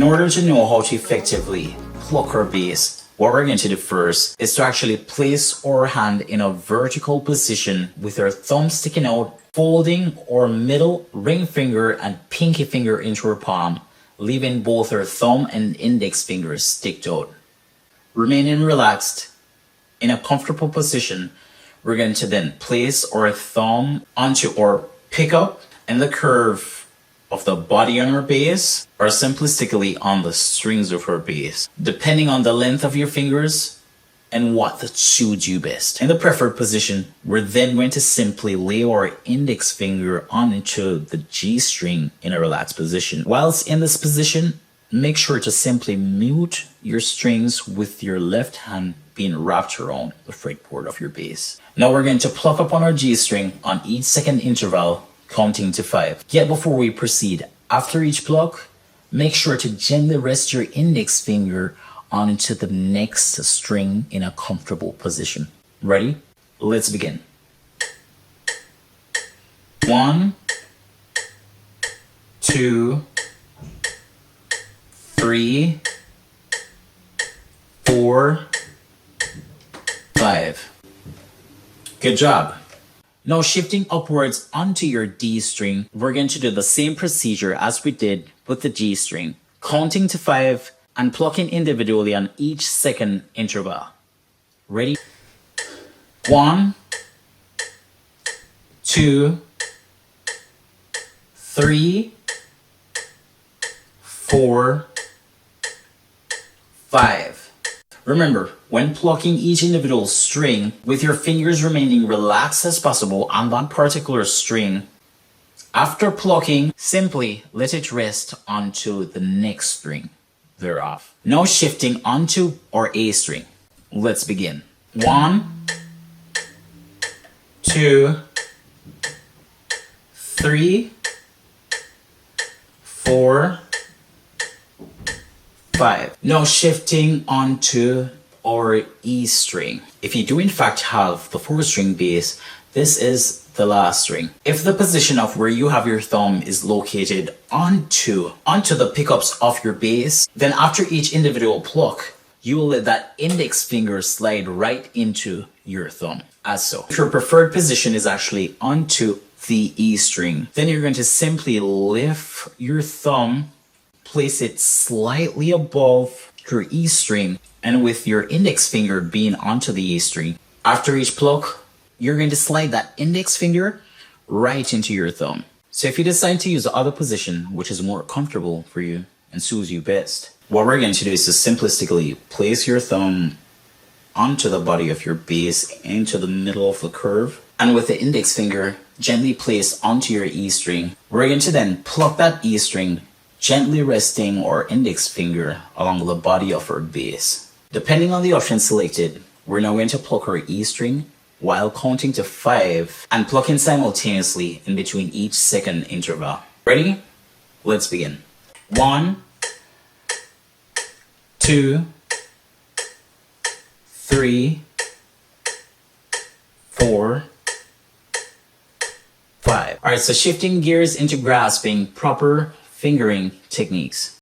order to know how to effectively pluck our bass, what we're going to do first is to actually place our hand in a vertical position with our thumb sticking out, folding our middle ring finger and pinky finger into our palm, leaving both our thumb and index fingers sticked out. Remaining relaxed in a comfortable position, we're going to then place our thumb onto our pickup and the curve of the body on our bass, or simplistically on the strings of our bass, depending on the length of your fingers and what that suits you best. In the preferred position, we're then going to simply lay our index finger onto the G string in a relaxed position. Whilst in this position, make sure to simply mute your strings with your left hand being wrapped around the fretboard of your bass. Now we're going to pluck up on our G string on each second interval, counting to 5. Yet before we proceed, after each pluck, make sure to gently rest your index finger onto the next string in a comfortable position. Ready? Let's begin. 1, 2, 3, 4, 5. Good job. Now shifting upwards onto your D string, we're going to do the same procedure as we did with the G string, counting to 5 and plucking individually on each second interval. Ready? 1, 2, 3, 4, 5. Remember, when plucking each individual string, with your fingers remaining relaxed as possible on that particular string, after plucking, simply let it rest onto the next string thereof. Now shifting onto our A string. Let's begin. 1, 2, 3, 4, 5. Now shifting onto our E string. If you do in fact have the 4-string bass, this is the last string. If the position of where you have your thumb is located onto the pickups of your bass, then after each individual pluck, you will let that index finger slide right into your thumb, as so. If your preferred position is actually onto the E string, then you're going to simply lift your thumb, place it slightly above your E string, and with your index finger being onto the E string, after each pluck, you're going to slide that index finger right into your thumb. So if you decide to use the other position, which is more comfortable for you and suits you best, what we're going to do is to simplistically place your thumb onto the body of your bass into the middle of the curve, and with the index finger gently placed onto your E string, we're going to then pluck that E string, gently resting our index finger along the body of our bass. Depending on the option selected, we're now going to pluck our E string while counting to 5 and plucking simultaneously in between each second interval. Ready? Let's begin. 1, 2, 3, 4, 5. Alright, so shifting gears into grasping proper fingering techniques.